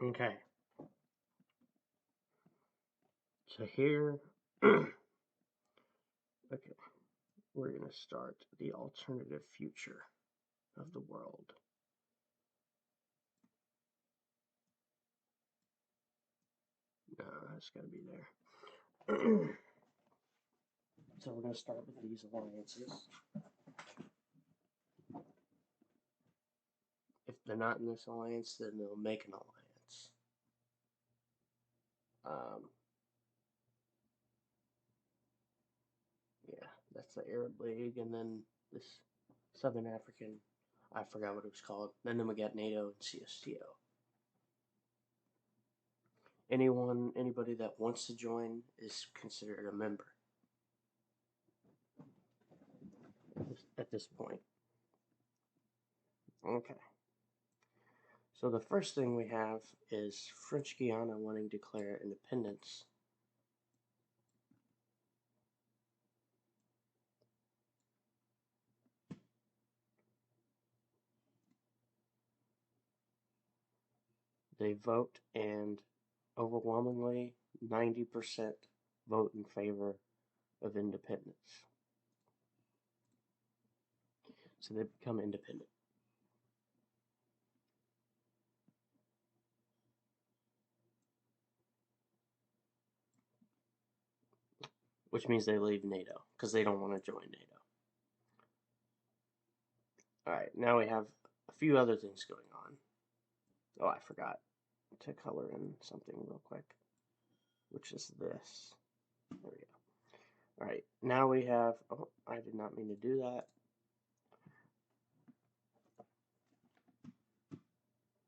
Okay, so here, okay, we're going to start the alternative future of the world. No, that's got to be there. So we're going to start with these alliances. If they're not in this alliance, then they'll make an alliance. Um, yeah, that's the Arab League, and then this Southern African, I forgot what it was called. And then we got NATO and CSTO. Anybody that wants to join is considered a member at this point. Okay. So the first thing we have is French Guiana wanting to declare independence. They vote, and overwhelmingly 90% vote in favor of independence. So they become independent. Which means they leave NATO because they don't want to join NATO. Alright, now we have a few other things going on. Oh, I forgot to color in something real quick, which is this. There we go. Alright, now we have, oh, I did not mean to do that.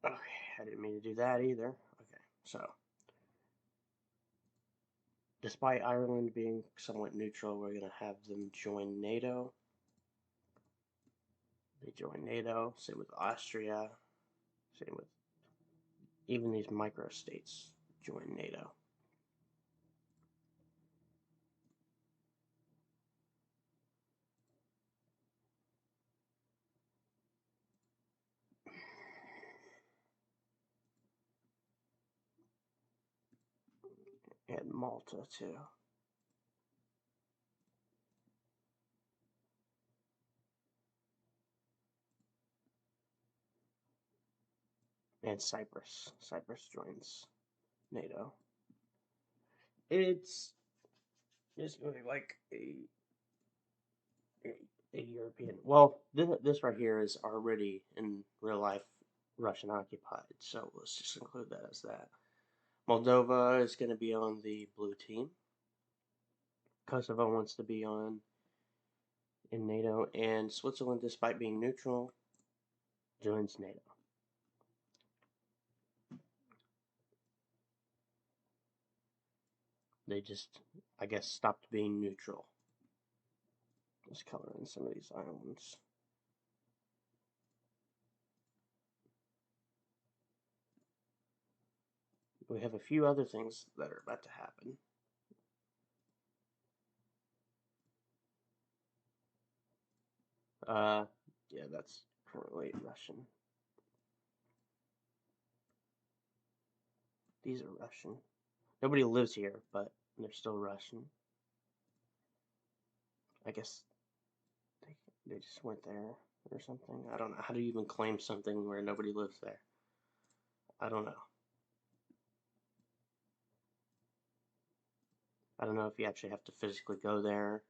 Okay, I didn't mean to do that either. Okay, so despite Ireland being somewhat neutral, we're going to have them join NATO. They join NATO. Same with Austria. Same with even these microstates join NATO. And Malta too. And Cyprus. Cyprus joins NATO. It's really like a European. Well, this right here is already in real life Russian occupied, so let's just include that as that. Moldova is going to be on the blue team. Kosovo wants to be on in NATO, and Switzerland, despite being neutral, joins NATO. They just, I guess, stopped being neutral. Let's color in some of these islands. We have a few other things that are about to happen. Yeah, that's currently Russian. These are Russian. Nobody lives here, but they're still Russian. I guess they just went there or something. I don't know. How do you even claim something where nobody lives there? I don't know. I don't know if you actually have to physically go there.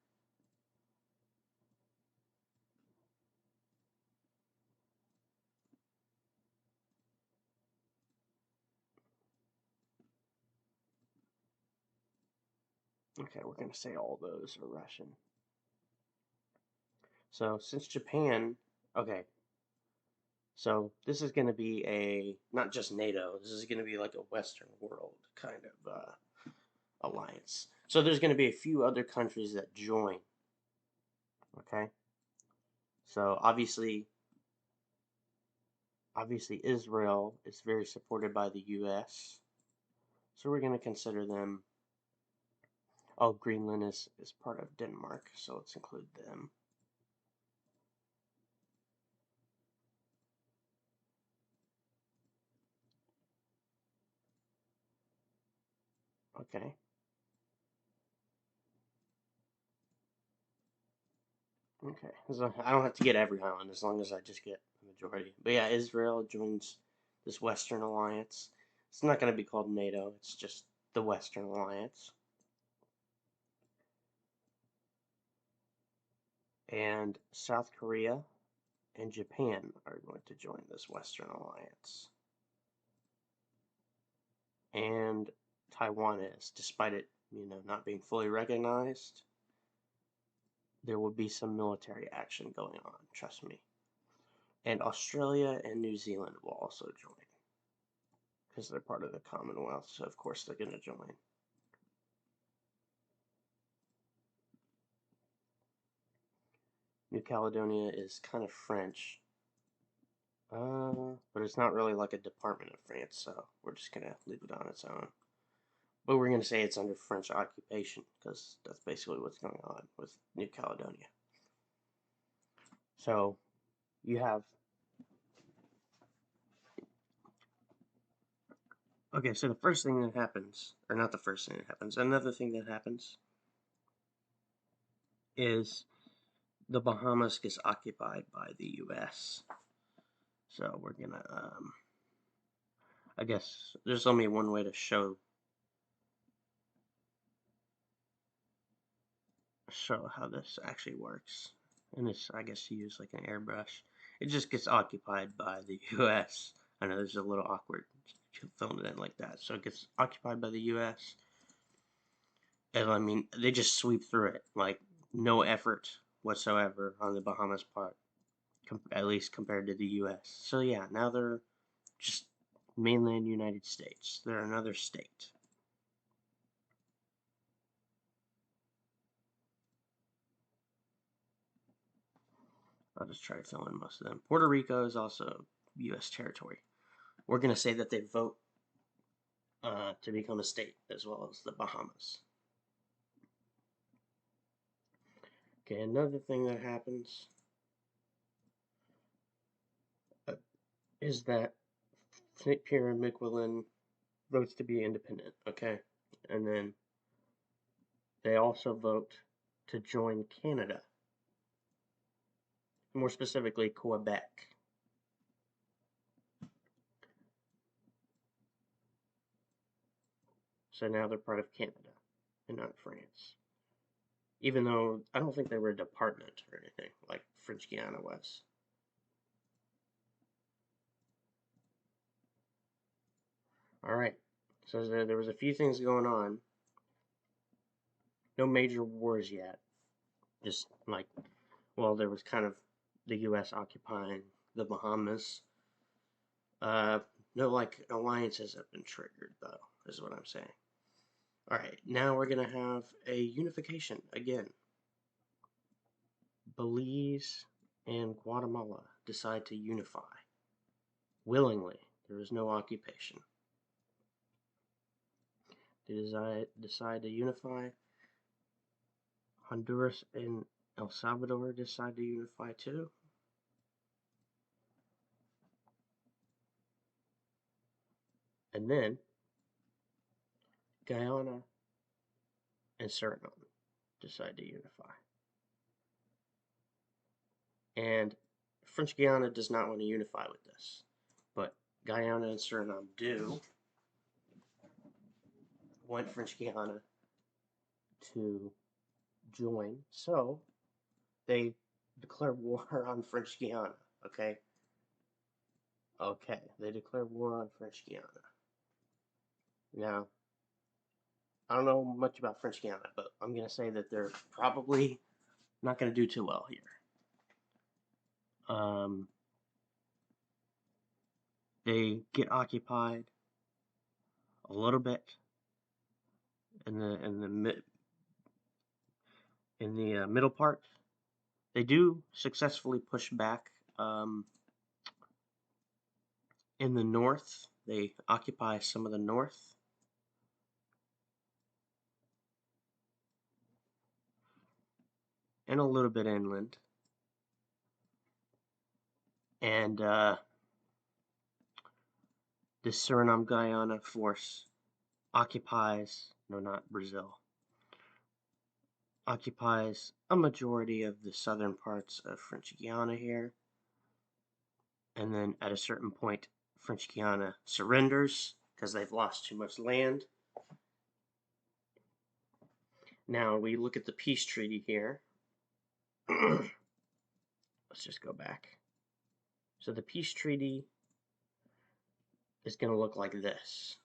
Okay, we're going to say all those are Russian. So since Japan, okay, so this is going to be not just NATO, this is going to be like a Western world kind of alliance. So there's going to be a few other countries that join, okay? So obviously Israel is very supported by the US. So we're going to consider them. Oh, Greenland is part of Denmark, so let's include them. Okay. Okay. So I don't have to get every island as long as I just get the majority. But yeah, Israel joins this Western Alliance. It's not going to be called NATO, it's just the Western Alliance. And South Korea and Japan are going to join this Western Alliance. And Taiwan is, despite it, not being fully recognized, there will be some military action going on, trust me. And Australia and New Zealand will also join because they're part of the Commonwealth, so of course they're going to join. New Caledonia is kind of French, but it's not really like a department of France, so we're just going to leave it on its own. But we're going to say it's under French occupation because that's basically what's going on with New Caledonia. So you have. Okay, so the first thing that happens, or not the first thing that happens, another thing that happens is the Bahamas gets occupied by the U.S. So we're gonna, I guess there's only one way to show how this actually works. And this, I guess you use like an airbrush. It just gets occupied by the U.S. I know there's a little awkward filming it like that. So it gets occupied by the U.S. And I mean, they just sweep through it, like no effort whatsoever on the Bahamas part, at least compared to the U.S. So yeah, now they're just mainland United States. They're another state. I'll just try to fill in most of them. Puerto Rico is also U.S. territory. We're going to say that they vote to become a state as well as the Bahamas. Okay, another thing that happens is that St. Pierre and Miquelon votes to be independent, okay? And then they also vote to join Canada, more specifically Quebec. So now they're part of Canada and not France. Even though I don't think they were a department or anything like French Guiana was. All right. So there was a few things going on. No major wars yet. Just like, well, there was kind of the U.S. occupying the Bahamas. No, like, alliances have been triggered, though, is what I'm saying. All right, now we're going to have a unification again. Belize and Guatemala decide to unify willingly. There is no occupation. They decide to unify. Honduras and El Salvador decide to unify too. And then Guyana and Suriname decide to unify. And French Guiana does not want to unify with this, but Guyana and Suriname do want French Guiana to join, so they declare war on French Guiana, okay? Okay, they declare war on French Guiana. Now, I don't know much about French Guiana, but I'm going to say that they're probably not going to do too well here. They get occupied a little bit in the middle part. They do successfully push back in the north. They occupy some of the north. And a little bit inland. And the Suriname Guyana force occupies no, not Brazil, occupies a majority of the southern parts of French Guiana here. And then at a certain point, French Guiana surrenders because they've lost too much land. Now we look at the peace treaty here. Let's just go back. So the peace treaty is going to look like this.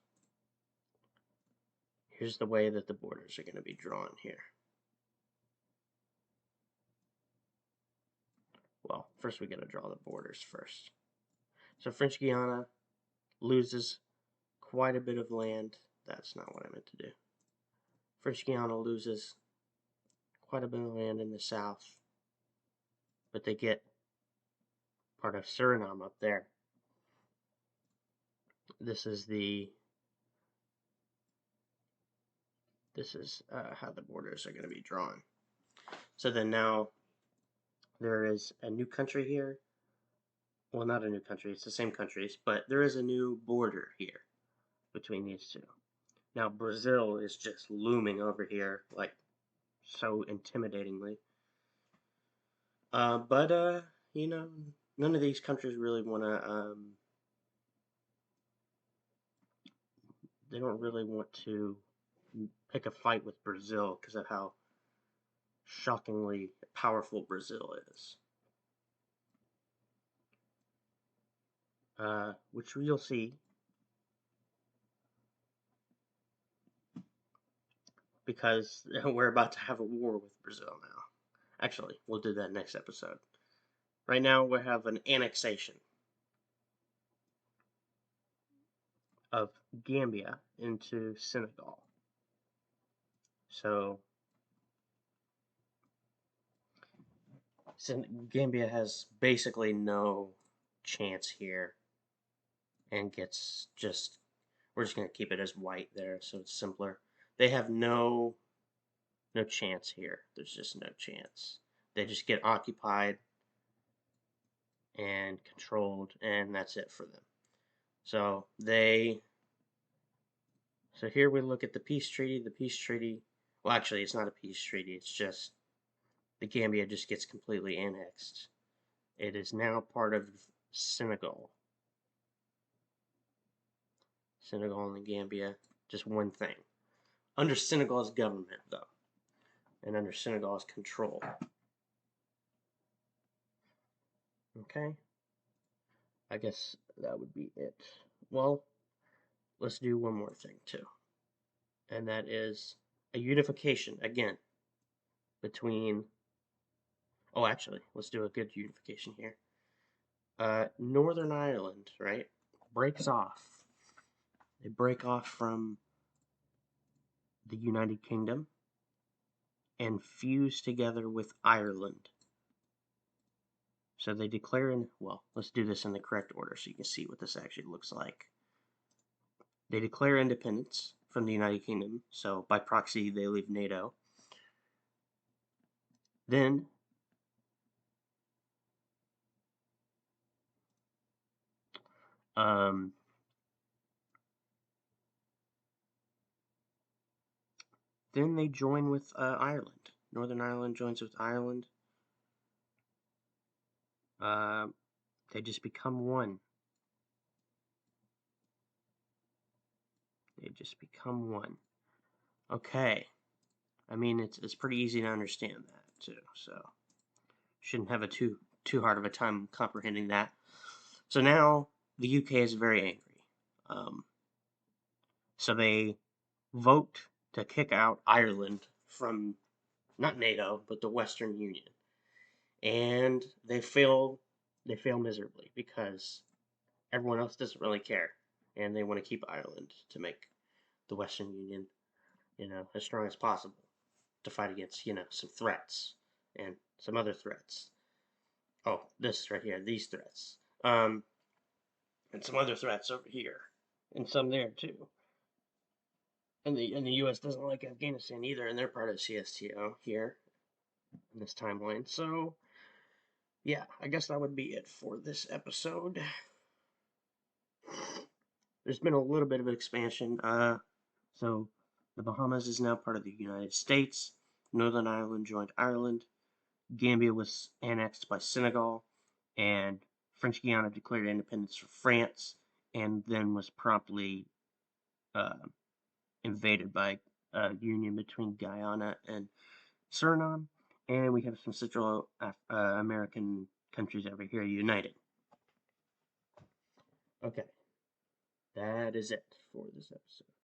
Here's the way that the borders are going to be drawn here. Well, first we got to draw the borders first. So French Guiana loses quite a bit of land. That's not what I meant to do. French Guiana loses quite a bit of land in the south, but they get part of Suriname up there. This is how the borders are going to be drawn. So then now there is a new country here. Well, not a new country, it's the same countries, but there is a new border here between these two. Now Brazil is just looming over here, like so intimidatingly. But you know, none of these countries really want to, they don't really want to pick a fight with Brazil because of how shockingly powerful Brazil is. Which you'll see. Because we're about to have a war with Brazil now. Actually, we'll do that next episode. Right now, we have an annexation of Gambia into Senegal. So, Gambia has basically no chance here, and gets just, we're just going to keep it as white there so it's simpler. They have no chance here. There's just no chance. They just get occupied and controlled, and that's it for them. So here we look at the peace treaty. The peace treaty, well, actually, it's not a peace treaty. It's just the Gambia just gets completely annexed. It is now part of Senegal. Senegal and Gambia, just one thing. Under Senegal's government, though, and under Senegal's control. Okay? I guess that would be it. Well, let's do one more thing, too. And that is a unification, again, between... Oh, actually, let's do a good unification here. Northern Ireland, right, breaks off. They break off from the United Kingdom and fuse together with Ireland. So they declare well, let's do this in the correct order so you can see what this actually looks like. They declare independence from the United Kingdom, so by proxy they leave NATO. Then they join with Ireland. Northern Ireland joins with Ireland. They just become one. They just become one. Okay. I mean, it's pretty easy to understand that too. So shouldn't have a too hard of a time comprehending that. So now the UK is very angry. So they vote to kick out Ireland from not NATO but the Western Union, and they fail. They fail miserably because everyone else doesn't really care, and they want to keep Ireland to make the Western Union, as strong as possible to fight against, some threats and some other threats. Oh, this right here, these threats. And some other threats over here, and some there too. And the U.S. doesn't like Afghanistan either, and they're part of CSTO here in this timeline. So, yeah, I guess that would be it for this episode. There's been a little bit of expansion. So The Bahamas is now part of the United States. Northern Ireland joined Ireland. Gambia was annexed by Senegal, and French Guiana declared independence from France, and then was promptly uh, invaded by a union between Guyana and Suriname. And we have some Central American countries over here united. Okay, that is it for this episode.